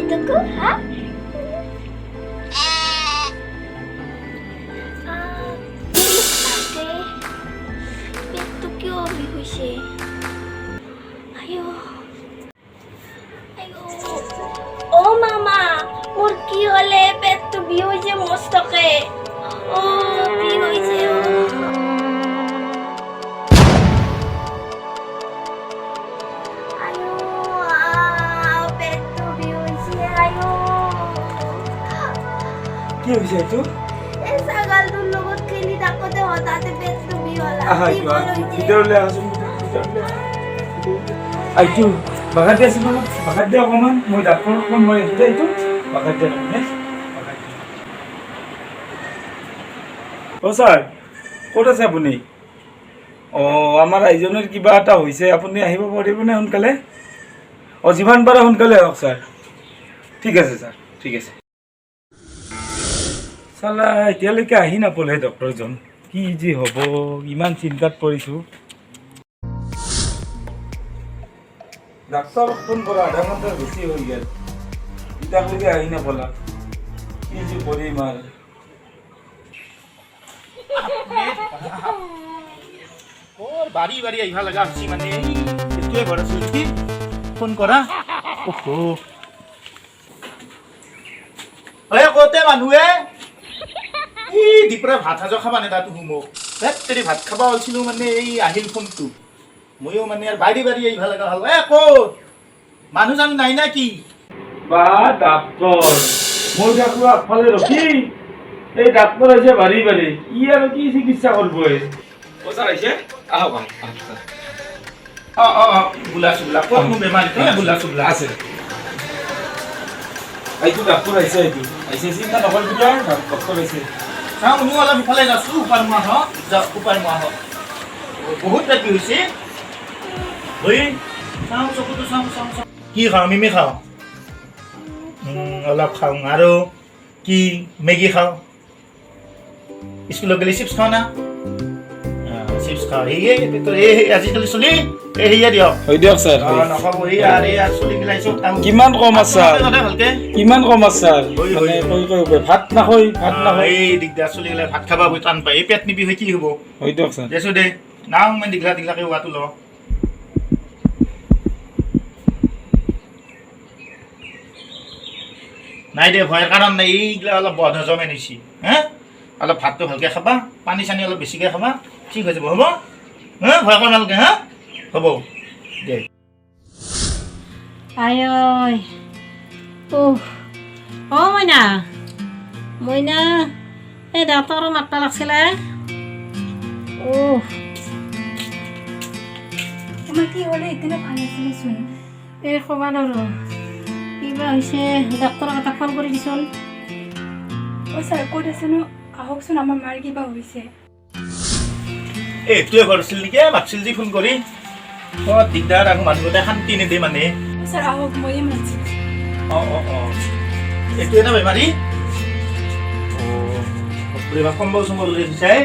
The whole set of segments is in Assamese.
টুকু হা পেটটো কিয় বিষ হৈছে ও মামা মোৰ কি হলে পেটটো বিষ হৈছে মস্তকে ও কি হৈছে কি হৈছে এইটো এই ছাগালটোৰ লগত খেলি থাকোঁতে হঠাতে পেটটো বিষ হ'ল ভিতৰলৈ আহচোন এইটো বাগাত দিয়া আছিল বাগাত দিয়া অকণমান মই ডাক্তৰক ফোন মাৰি আছোঁ দেই এইটো বাগাত দিয়া তাৰমানে অ' ছাৰ ক'ত আছে আপুনি অঁ আমাৰ ৰাইজনৰ কিবা এটা হৈছে আপুনি আহিব পাৰিবনে সোনকালে অঁ যিমান পাৰে সোনকালে আহক ছাৰ ঠিক আছে ছাৰ ঠিক আছে চালা এতিয়ালৈকে আহি নাপালে ডক্টৰজন কি যে হ'ব ইমান চিন্তাত পৰিছোঁ ডাক্তৰক ফোন কৰা আধা ঘণ্টাৰ বেছি হৈ গ'ল এতিয়ালৈকে আহি নাপালা কি যে কৰিম আৰু বাৰী বাৰী আহিব লগা হৈছে মানে এইটোৱে ঘৰ আছোঁ নেকি ফোন কৰা কতে মানুহে দীপৰা ভাত সাজৰ খাবা নে তাতো মোক তেৰি ভাত খাব ওলছিলো মানে এই আহিল ফোনটো ময়ো মানে আৰু বাৰী বাৰী আহিব লগা হ'ল ক'ত মানুহ জানো নাই না কি বা ডাক্তৰ মোৰ ডাক্তৰ আগফালে ৰখি এই ডাক্তৰ আহিছে বাৰী বাৰী ই আৰু কি চিকিৎসা কৰিব ছাৰ আহিছে আহক বোলা চোলা ক'ত মোৰ বেমাৰী বোলা চোলা আছে এইটো ডাক্তৰ আহিছে এইটো আহিছে চিন্তা নকৰিবি ডাক্তৰ আহিছে চাওঁ ময়ো অলপ ইফালে যাছোঁ উপাৰ মাহ উপাৰ মাহ বহুত ৰাতি হৈছে চাওঁ চকুটো চাওঁ চাওঁ চাওঁ কি খাওঁ মিমি খাওঁ অলপ খাওঁ আৰু কি মেগী খাওঁ স্কুলত গ'লে চিপছ খাওঁ না চিপছ খাওঁ সেয়ে আজিকালি চলি সেয়ে দিয়ক হৈ দিয়ক ছাৰ নখাব চলি মিলাই চব কিমান কম আছে ছাৰ ভালকে কিমান কম আছে ছাৰ ভাত নাখায় এই দিগদাৰ চলি গ'লে ভাত খাবা বৈ টান পায় এই পেট নিবি হৈ কি হ'ব হৈ দিয়ক ছাৰ দেছো দে নাও মই দীঘলা দীঘলাকে হোৱাটো ল নাই দে ভয়ৰ কাৰণ নাই এইগিলা অলপ বধ হজমে নিছি হে অলপ ভাতটো ভালকৈ খাবা পানী চানী অলপ বেছিকৈ খাবা ঠিক হৈ যাব হ'ব ভয় কৰা নালাগে হা হ'ব দে আই ঐ মইনা মইনা এই ডাক্তৰৰ মাতবা লাগছিলে তোমাৰ কি হ'লে এতিয়া ভাল আছিলেচোন এই ক'বা নোৱাৰো কিবা হৈছে ডাক্তৰক এটা ফোন কৰি দিছোন ছাৰ ক'ত আছেনো আহকচোন আমাৰ মাৰ কিবা হৈছে এইটোৱে ঘৰ আছিল নেকি মাতিছিল যি ফোন কৰি দিগদাৰ আকৌ মানুহতে শান্তি নিদিয়ে মানে ছাৰ আহক ময়ে মাতিছোঁ এইটোৱে না বেমাৰী কম্বল চম্বল লৈ চাই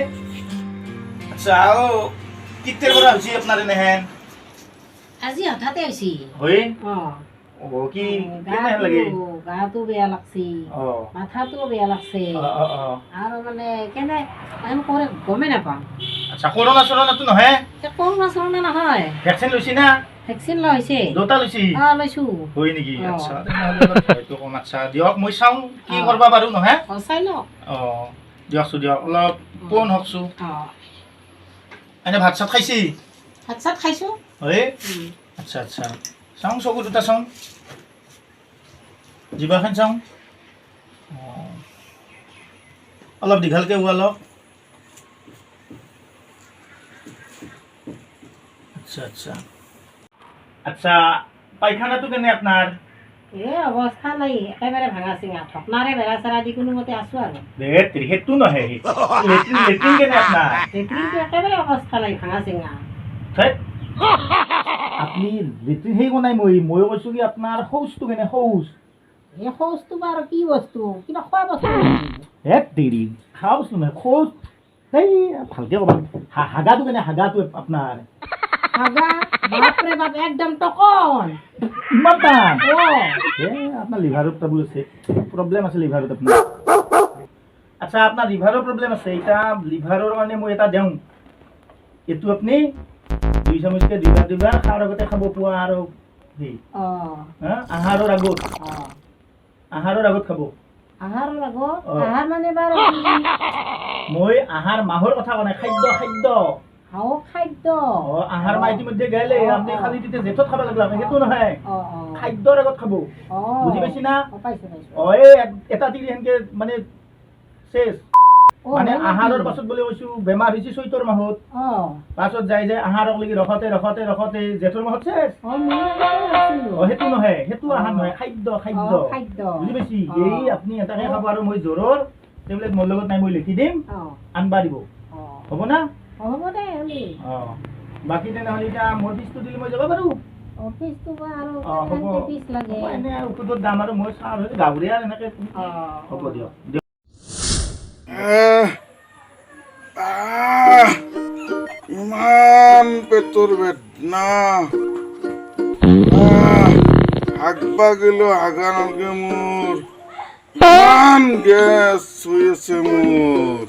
আচ্ছা কেতিয়াৰ পৰা হৈছে আপোনাৰ এনেহেন আজি হঠাতে হৈছে হয় কি লাগে গাটো বেয়া লাগছে মাথাটো বেয়া লাগছে আৰু মানে কেনে কৰে গমেই নাপাওঁ আচ্ছা কৰোণা চৰোণাটো নহয় কৰোণা চৰোণা নহয় ভেকচিন লৈছি না ভেকচিন লোৱা হৈছে দুটা লৈছি লৈছো হয় নেকি আচ্ছা হয়তো কম আচ্ছা দিয়ক মই চাওঁ কি কৰিব পাৰো নহয় চাই লওক দিয়কচোন দিয়ক অলপ পোন হওকচোন এনে ভাত চাত খাইছি ভাত চাত খাইছো হয় আচ্ছা আচ্ছা চাওঁ চকু দুটা চাওঁ জিভাখন চাওঁ অলপ দীঘলকৈ ওলালক আচ্ছা আচ্ছা আচ্ছা পায়খানাটো কেনে আপোনাৰ অৱস্থা নাই একেবাৰে ভাঙা চিঙা থপনাৰে বেৰা চেৰা দি কোনো মতে আছো আৰু সেইটো নহয় লেট্ৰিন কেনে আপোনাৰ লেট্ৰিনটো একেবাৰে অৱস্থা নাই ভাঙা চিঙা আপুনি লেট্ৰিন সেই বনাই মই কৈছোঁ কি আপোনাৰ শৌচটো কেনে শৌচ এই শৌচটো বাৰু কি বস্তু কিবা খোৱা বস্তু দেৰি খোৱা বস্তু নহয় শৌচ সেই ভালকৈ ক'ব হাগাটো কেনে হাগাটো আপোনাৰ আগা বাপৰে বাপ একদম টকন ইমান টান অ' আপোনাৰ লিভাৰৰ প্ৰব্লেম আছে লিভাৰত আপোনাৰ আচ্ছা আপোনাৰ লিভাৰৰ প্ৰব্লেম আছে এতিয়া লিভাৰৰ কাৰণে মই এটা দিওঁ এইটো আপুনি 2 চামুচকে দিবা খাৰ আগতে খাব পোৱা আৰু সেই আহাৰৰ আগত খাব আহাৰৰ আগত অ'। আহাৰ মানে বাৰু মই আহাৰ মাহৰ কথা কোৱা নাই খাদ্য হাও খাদ্য আহাৰ মাহ ইতিমধ্যে গেলে আপুনি খালি তেতিয়া জেঠত খাব লাগিল সেইটো নহয় খাদ্যৰ আগত খাব বুজি পাইছি না পাইছো এই এটা তিৰি সেনকে মানে শেষ মানে আহাৰৰ পাছত বুলি কৈছো বেমাৰ হৈছে চৈতৰ মাহত পাছত যাই যে আহাৰক লাগি ৰখতে জেঠৰ মাহত শেষ সেইটো নহয় সেইটো আহাৰ নহয় খাদ্য বুজি পাইছি এই আপুনি এটাকে খাব আৰু মই জ্বৰৰ টেবলেট মোৰ লগত নাই মই লিখি দিম আনবা দিব হ'ব না হ'ব দে আমি বাকী তেনেহ'লে এতিয়া মোৰ পিছটো দিলে মই যাব পাৰোঁ অফিচটো বা আৰু হ'ব পিছ লাগে এনে ঔষধৰ দাম আৰু মই চাওঁ গাঁৱৰীয়া এনেকে হ'ব দিয়ক ইমান পেটৰ বেদনা হাগবা গেলো হাগা নালগে মোৰ ইমান গেছ হৈ আছে মোৰ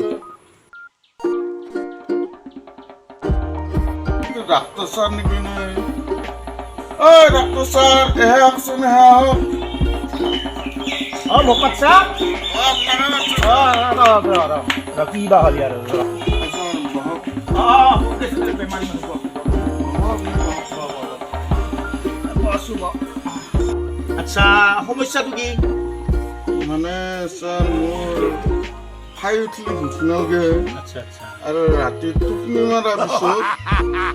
ডাক্তৰ ছাৰ নেকি নাই ডাক্তৰ ছাৰ এহে আহকচোন ভকত চাপ কি বা হ'ল আৰু আচ্ছা সমস্যাটো কি মানে ছাৰ মোৰ খাই উঠিলে ভোক নালাগে আচ্ছা আচ্ছা আৰু ৰাতি টোপনি মাৰাৰ পিছত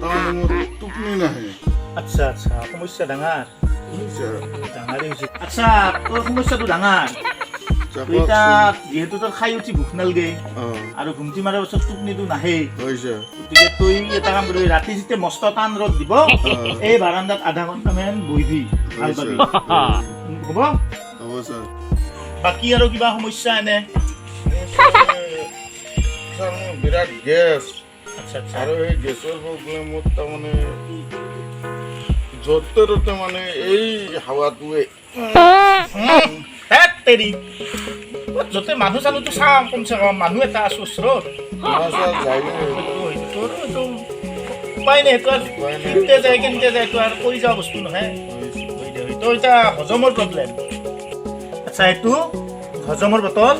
তাৰমানে মোৰ টোপনি নাহে আচ্ছা আচ্ছা সমস্যা ডাঙৰ বুজিছা? ডাঙৰেই হৈছে আচ্ছা তোৰ সমস্যাটো ডাঙৰ এতিয়া যিহেতু তোৰ খাই উঠি ভোক নালাগে আৰু ঘুমটি মাৰাৰ পিছত টোপনিটো নাহে হৈছে গতিকে তই এটা কাম কৰিবি ৰাতি যেতিয়া মস্ত টান ৰ'দ দিব এই বাৰান্দাত আধা ঘণ্টামান বহিবি ভাল পাবি হ'ব হ'ব ছাৰ বাকী আৰু কিবা সমস্যা এনে ছাৰ মোৰ বিৰাট গেছ আচ্ছা আচ্ছা আৰু এই গেছৰ প্ৰব্লেমত তাৰমানে য'তে ত'তে মানে এই হাৱাটোৱে তেৰি য'তে মানুহ চানুহটো চাওঁ কমচে কম মানুহ এটা আছো ওচৰত আমাৰ ছাৰ যায়গে তোৰ এইটো উপায় নাই সেইটো আৰু কেনেকে যায় এইটো আৰু কৰি যোৱা বস্তু নহয় তোৰ এতিয়া হজমৰ প্ৰব্লেম আচ্ছা এইটো হজমৰ বটল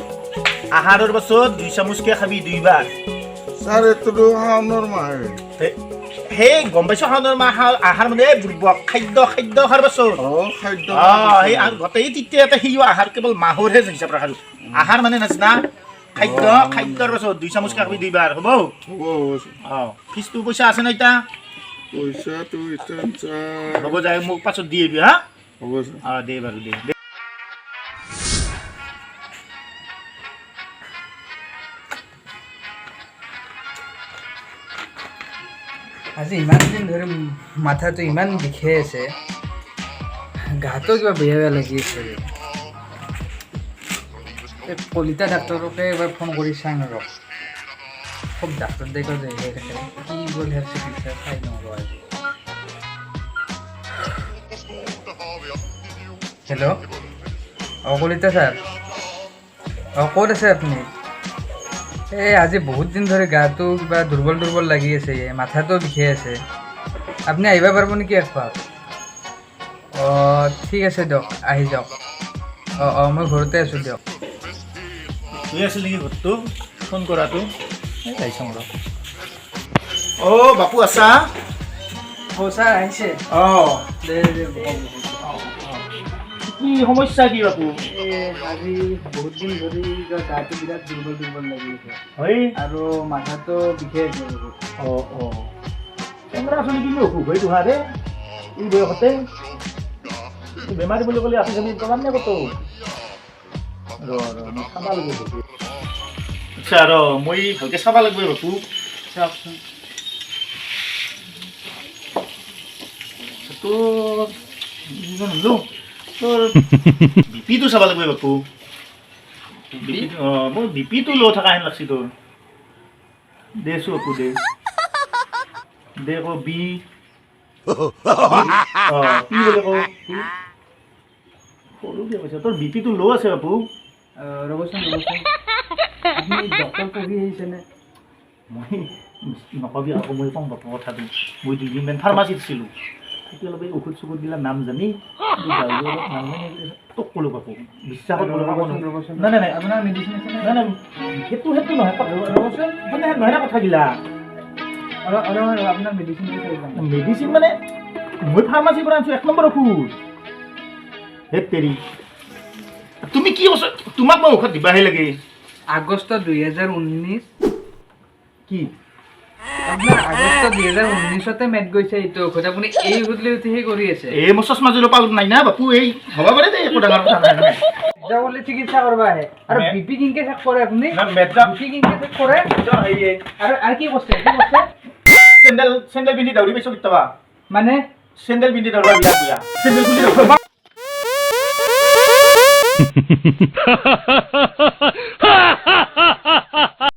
আহাৰৰ পাছত 2 চামুচকে খাবি 2 বাৰ ছাৰ এইটোতো শাওনৰ মাহে সেই গম পাইছো শাওনৰ মাহ আহাৰ মানে খাদ্য খোৱাৰ পাছত খাদ্য সেই গোটেই তেতিয়াতে সিও আহাৰ কেৱল মাহৰহে হিচাপ ৰাখাৰো আহাৰ মানে নাজানা খাদ্যৰ পাছত 2 চামুচকে খাবি 2 বাৰ হ'ব হ'ব ফিজটো পইচা আছে ন এতিয়া পইচাটো এতিয়া ছাৰ হ'ব যায় মোক পাছত দি আহিবি হা হ'ব ছাৰ দে বাৰু দে আজি ইমান দিন ধৰি মাথাটো ইমান বিষাই আছে গাটো কিবা বেয়া লাগি আছে এই কলিতা ডাক্তৰকে এবাৰ ফোন কৰি চাং ৰ খুব ডাক্তৰ দেখো যে থাকে কি বল হেল্থ চিকিৎসা চাই নব আজি হেল্ল' কলিতা ছাৰ ক'ত আছে আপুনি এই আজি বহুত দিন ধৰি গাটো কিবা দুৰ্বল লাগি আছে মাথাটো বিষাই আছে আপুনি আহিব পাৰিব নেকি একপাক ঠিক আছে দিয়ক আহি যাওক মই ঘৰতে আছোঁ দিয়ক তুই আছিল নেকি ঘৰটো ফোন কৰাটো যাই চাওঁ ৰ বাপু আছা ছাৰ আহিছে কি সমস্যা কি বাপু আজি বহুত দিন ধৰি গাটো বিৰাট দুৰ্বল লাগি আছে হয় আৰু মাথাটো বিষাই আছে বহুত কেমেৰা চলি কিন্তু অসুখ হৈ তোহাৰে এই বয়সতে বেমাৰী বুলি ক'লে আপি চাবি প্ৰমাণ নে কতো মই চাব লাগিব আচ্ছা মই ভালকৈ চাব লাগিব বাপু চাওকচোন তোৰ বিপিটো চাব লাগিব বাপু মোৰ বিপিটো ল' থকা হেন লাগছি তোৰ দেছো বাপু দে ক কি বুলি কওঁ সৰু বিয়া কৈছে তোৰ বিপিটো ল' আছে বাপু ৰ'বচোন আপুনি ডক্টৰ পঢ়ি আহিছেনে মই নকবি আকৌ মই কম বাপু কথাটো মই 2 দিনমান ফাৰ্মাচীত আছিলোঁ তেতিয়া অলপ এই ঔষধ চৌষধবিলাক নাম জানি তোক ক'লোঁ বাপু বিশ্বাসত ৰ'বচোন নাই নাই নাই আপোনাৰ মেডিচিন আছে নাই নাই সেইটো নহয় ৰ'বচোন নহয় না কথাগিলা আপোনাৰ মেডিচিন মেডিচিন মানে মই ফাৰ্মাচীৰ পৰা আনিছোঁ 1 নম্বৰ ঔষধ হে তেৰি তুমি কি কৈছা তোমাক মই ঔষধ দিবাহে লাগে আগষ্ট 2019 কি আপোনাৰ আগষ্ট 2019তে মেট গৈছে এইটো ঔষধ আপুনি এই ঔষধ লৈ উঠিহে কৰি আছে এই মই চশমা জোৰ পাল নাই না বাপু এই হ'ব পাৰে দেই একো ডাঙৰ কথা নাই যাবলৈ চিকিৎসা কৰিব আহে আৰু বিপি কিনকে চেক কৰে আপুনি মেট্ৰা বিপি কিনকে চেক কৰে আৰু কি কৈছে চেণ্ডেল পিন্ধি দৌৰি পাইছোঁ কেতিয়াবা মানে চেণ্ডেল পিন্ধি দৌৰা বিয়া বিয়া চেণ্ডেল পিন্ধি দৌৰা